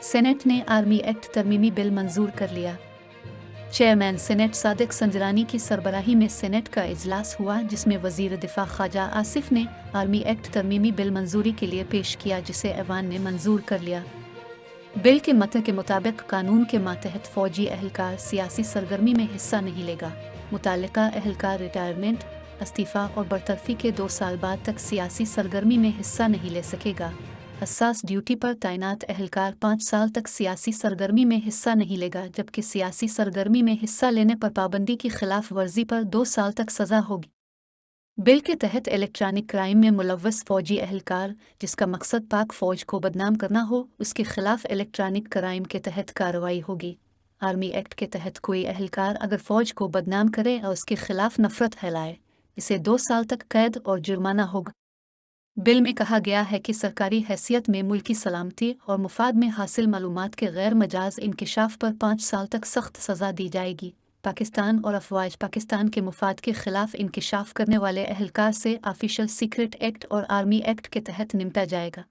Senate ने army act तरमीमी bill मंजूर कर लिया। चेयरमैन सेनेट सादिक संजरानी की सरबराही में सेनेट का इजलास हुआ, जिसमें वजीर दिफा ख्वाजा आसिफ ने आर्मी एक्ट तरमीमी बिल मंजूरी के लिए पेश किया, जिसे ऐवान ने मंजूर कर लिया। बिल के मत के मुताबिक कानून के मातहत फौजी एहलकार सियासी सरगर्मी में हिस्सा नहीं लेगा। मुतालिका एहलकार रिटायरमेंट, इस्तीफ़ा और बरतरफी के 2 साल बाद तक सियासी सरगर्मी में हिस्सा नहीं ले सकेगा। हसास ड्यूटी पर तैनात एहलकार 5 साल तक सियासी सरगर्मी में हिस्सा नहीं लेगा, जबकि सियासी सरगर्मी में हिस्सा लेने पर पाबंदी की खिलाफ वर्जी पर 2 साल तक सज़ा होगी। बिल के तहत इलेक्ट्रॉनिक क्राइम में मुलव्वस फौजी एहलकार जिसका मकसद पाक फौज को बदनाम करना हो, उसके खिलाफ इलेक्ट्रॉनिक क्राइम के तहत कार्रवाई होगी। आर्मी एक्ट के तहत कोई एहलकार अगर फौज को बदनाम करे और उसके खिलाफ नफरत फैलाए, इसे 2 साल तक कैद और जुर्माना होगा। बिल में कहा गया है कि सरकारी हैसियत में मुल्की सलामती और मुफाद में हासिल मालूमात के गैर मजाज इंकिशाफ पर 5 साल तक सख्त सज़ा दी जाएगी। पाकिस्तान और अफवाज पाकिस्तान के मुफाद के खिलाफ इंकिशाफ करने वाले एहलकार से ऑफिशियल सीक्रेट एक्ट और आर्मी एक्ट के तहत निपटा जाएगा।